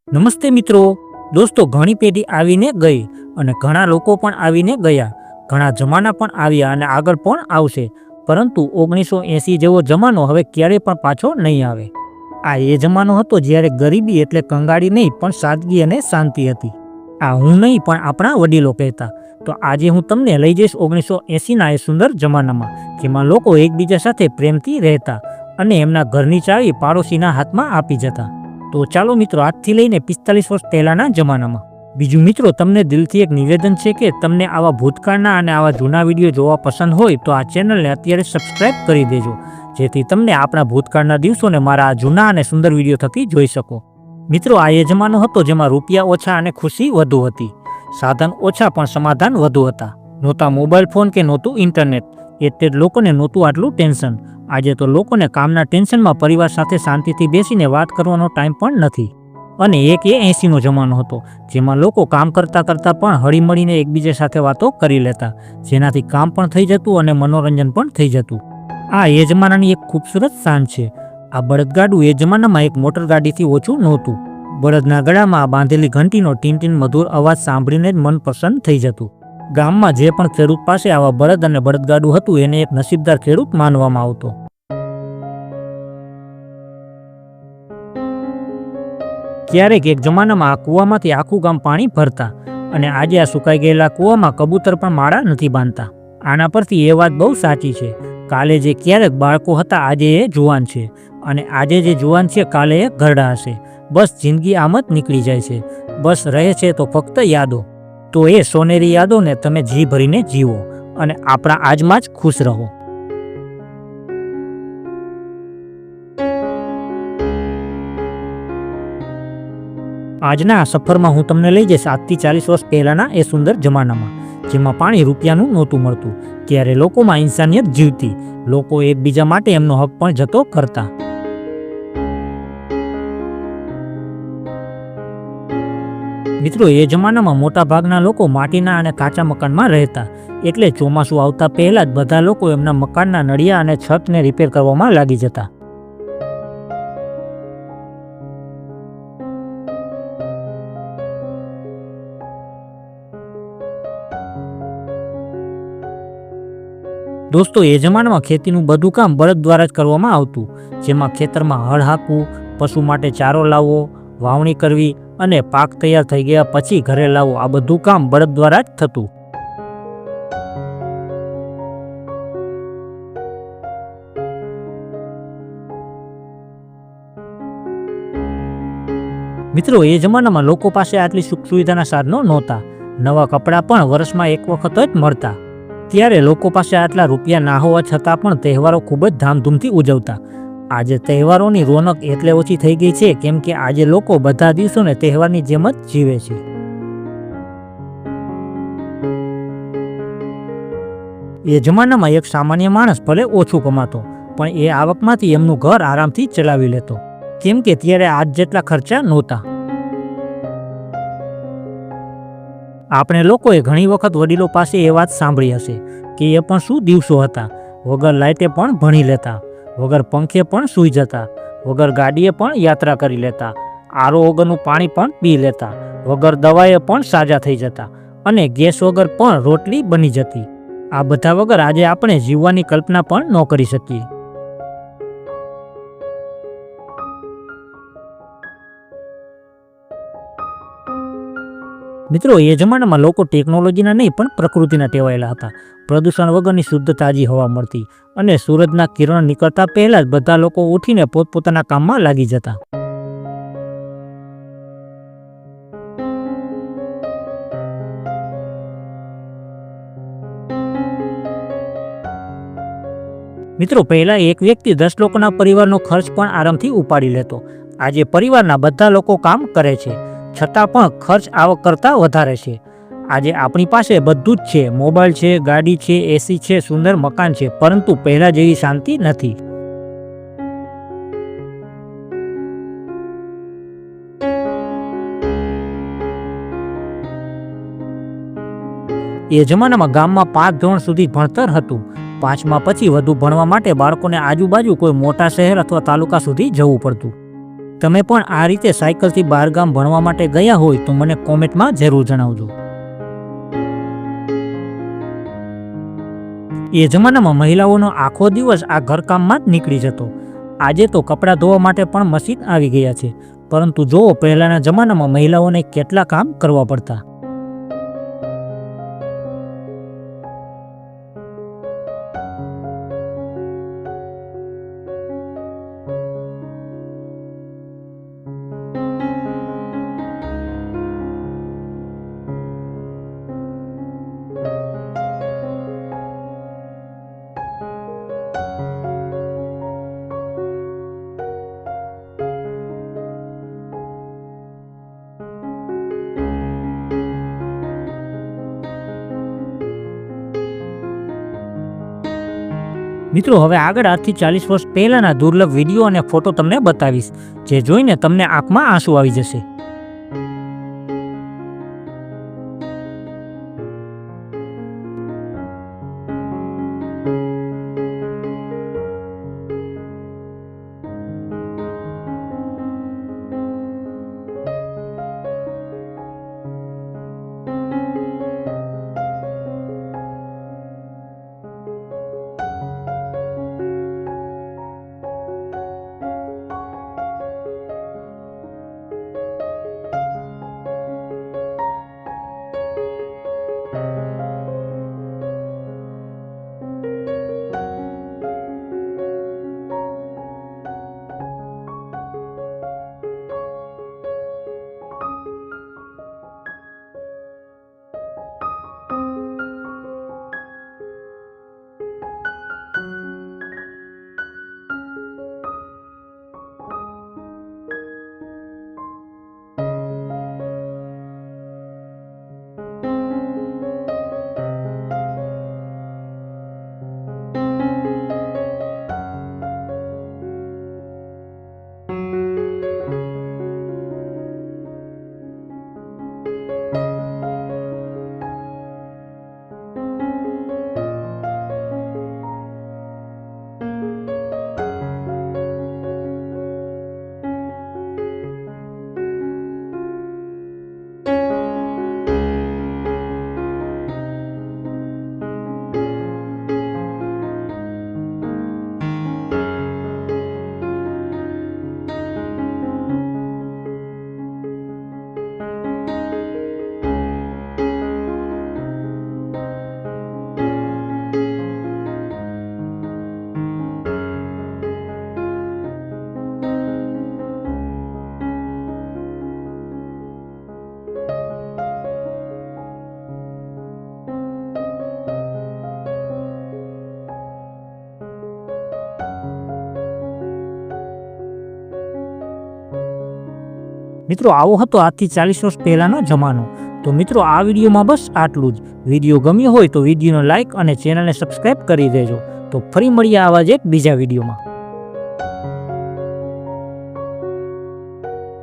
નમસ્તે મિત્રો, દોસ્તો ઘણી પેઢી આવીને ગઈ અને ઘણા લોકો પણ આવીને ગયા, ઘણા જમાના પણ આવ્યા અને આગળ પણ આવશે, પરંતુ 1980 જેવો જમાનો હવે ક્યારેય પણ પાછો નહીં આવે। આ એ જમાનો હતો જ્યારે ગરીબી એટલે કંગાળી નહીં પણ સાદગી અને શાંતિ હતી। આ હું નહીં પણ આપણા વડીલો કહેતા। તો આજે હું તમને લઈ જઈશ 1980ના એ સુંદર જમાનામાં, જેમાં લોકો એકબીજા સાથે પ્રેમથી રહેતા અને એમના ઘરની ચાવી પાડોશીના હાથમાં આપી જતા। તો ચાલો મિત્રો, આજથી લઈને 45 વર્ષ પહેલાના જમાનામાં। બીજું મિત્રો, તમને દિલથી એક નિવેદન છે કે તમને આવા ભૂતકાળના અને આવા જૂના વિડીયો જોવા પસંદ હોય તો આ ચેનલને અત્યારે સબસ્ક્રાઇબ કરી દેજો, જેથી તમને આપણા ભૂતકાળના દિવસોને મારા આ જૂના અને સુંદર વિડીયો થકી જોઈ શકો। મિત્રો, આ એ જમાનો હતો જેમાં રૂપિયા ઓછા અને ખુશી વધુ હતી, સાધન ઓછા પણ સમાધાન વધુ હતા। નહોતા મોબાઈલ ફોન કે નહોતું ઇન્ટરનેટ, એટલે જ લોકોને નહોતું આટલું ટેન્શન। આજે તો લોકોને કામના ટેન્શનમાં પરિવાર સાથે શાંતિથી બેસીને વાત કરવાનો ટાઈમ પણ નથી। અને એક એ 80નો જમાનો હતો જેમાં લોકો કામ કરતાં કરતાં પણ હળીમળીને એકબીજા સાથે વાતો કરી લેતા, જેનાથી કામ પણ થઈ જતું અને મનોરંજન પણ થઈ જતું। આ એ જમાનાની એક ખૂબસૂરત શાન છે। આ બળદગાડું એ જમાનામાં એક મોટર ગાડીથી ઓછું નહોતું। બળદના ગળામાં બાંધેલી ઘંટીનો ટીન મધુર અવાજ સાંભળીને જ મન પ્રસન્ન થઈ જતું। ગામમાં જે પણ ખેડૂત પાસે આવા બળદ અને બળદગાડું હતું એને એક નસીબદાર ખેડૂત માનવામાં આવતો। ક્યારેક એક જમાનામાં આ કૂવામાંથી આખું ગામ પાણી ભરતા, અને આજે આ સુકાઈ ગયેલા કૂવામાં કબૂતર પણ માળા નથી બાંધતા। આના પરથી એ વાત બહુ સાચી છે, કાલે જે ક્યારેક બાળકો હતા આજે એ જુવાન છે, અને આજે જે જુવાન છે કાલે એ ઘરડા હશે। બસ જિંદગી આમ જ નીકળી જાય છે, બસ રહે છે તો ફક્ત યાદો। તો એ સોનેરી યાદોને તમે જી ભરીને જીવો અને આપણા આજમાં જ ખુશ રહો। આજના આ સફરમાં હું તમને લઈ જઈશ આજથી 40 વર્ષ પહેલાના એ સુંદર જમાનામાં, જેમાં પાણી રૂપિયાનું નહોતું મળતું, ત્યારે લોકોમાં ઇન્સાનિયત જીવતી, લોકો એકબીજા માટે એમનો હક પણ જતો કરતા। મિત્રો, એ જમાનામાં મોટા ભાગના લોકો માટીના અને કાચા મકાનમાં રહેતા, એટલે ચોમાસું આવતા પહેલા જ બધા લોકો એમના મકાનના નળિયા અને છતને રિપેર કરવામાં લાગી જતા। દોસ્તો, એ જમાનામાં ખેતીનું બધું કામ બળદ દ્વારા જ કરવામાં આવતું, જેમાં ખેતરમાં હળ હાંકવું, પશુ માટે ચારો લાવવો, વાવણી કરવી અને પાક તૈયાર થઈ ગયા પછી ઘરે લાવવો, આ બધું કામ બળદ દ્વારા જ થતું। મિત્રો, એ જમાનામાં લોકો પાસે આટલી સુખ સુવિધાના સાધનો નહોતા, નવા કપડાં પણ વર્ષમાં એક વખત જ મળતા, ત્યારે લોકો પાસે આટલા રૂપિયા ના હોવા છતાં પણ તહેવારો ખૂબ જ ધામધૂમથી ઉજવતા। આજે તહેવારોની રોનક એટલે ઓછી થઈ ગઈ છે કેમ કે આજે લોકો બધા દિવસોને તહેવારની જેમ જ જીવે છે। એ જમાનામાં એક સામાન્ય માણસ ભલે ઓછું કમાતો પણ એ આવકમાંથી એમનું ઘર આરામથી ચલાવી લેતો, કેમ કે ત્યારે આજ જેટલા ખર્ચા નહોતા। આપણે લોકોએ ઘણી વખત વડીલો પાસે એ વાત સાંભળી હશે કે એ પણ શું દિવસો હતા, વગર લાઇટે પણ ભણી લેતા, વગર પંખે પણ સૂઈ જતા, વગર ગાડીએ પણ યાત્રા કરી લેતા, આરો વગરનું પાણી પણ પી લેતા, વગર દવાએ પણ સાજા થઈ જતા, અને ગેસ વગર પણ રોટલી બની જતી। આ બધા વગર આજે આપણે જીવવાની કલ્પના પણ ન કરી શકીએ। મિત્રો, એ જમાનામાં લોકો ટેકનોલોજીના નહીં પણ પ્રકૃતિના ટેવાયેલા હતા। પ્રદૂષણ વગરની શુદ્ધ તાજી હવા મળતી, અને સૂરજના કિરણ નીકળતા પહેલા જ બધા લોકો ઉઠીને પોતપોતાના કામમાં લાગી જતા। મિત્રો, પહેલા એક વ્યક્તિ 10 લોકોના પરિવારનો ખર્ચ પણ આરામથી ઉપાડી લેતો, આજે પરિવારના બધા લોકો કામ કરે છે છતાં પણ ખર્ચ આવક કરતાં વધારે છે। આજે આપણી પાસે બધું જ છે, મોબાઈલ છે, ગાડી છે, એસી છે, સુંદર મકાન છે, પરંતુ પહેલા જેવી શાંતિ નથી। એ જમાનામાં ગામમાં 5 ધોરણ સુધી ભણતર હતું, 5મા પછી વધુ ભણવા માટે બાળકોને આજુબાજુ કોઈ મોટા શહેર અથવા તાલુકા સુધી જવું પડતું। તમે પણ આ રીતે સાયકલથી બહારગામ ભણવા માટે ગયા હોય તો મને કોમેન્ટમાં જરૂર જણાવજો. એ જમાનામાં મહિલાઓનો આખો દિવસ આ ઘરકામમાં જ નીકળી જતો. આજે તો કપડાં ધોવા માટે પણ મશીન આવી ગયા છે, પરંતુ જુઓ પહેલાના જમાનામાં મહિલાઓને કેટલા કામ કરવા પડતા. મિત્રો, હવે આગળ આજથી 40 વર્ષ પહેલાના દુર્લભ વિડીયો અને ફોટો તમને બતાવીશ, જે જોઈને તમને આંખમાં આંસુ આવી જશે. મિત્રો, આવો હતો આજથી 40 વર્ષ પહેલાનો જમાનો. તો મિત્રો, આ વિડીયોમાં બસ આટલું જ. વિડીયો ગમ્યો હોય તો વિડીયોને લાઇક અને ચેનલને સબસ્ક્રાઇબ કરી દેજો. તો ફરી મળીએ આવા જ એક બીજા વિડીયોમાં.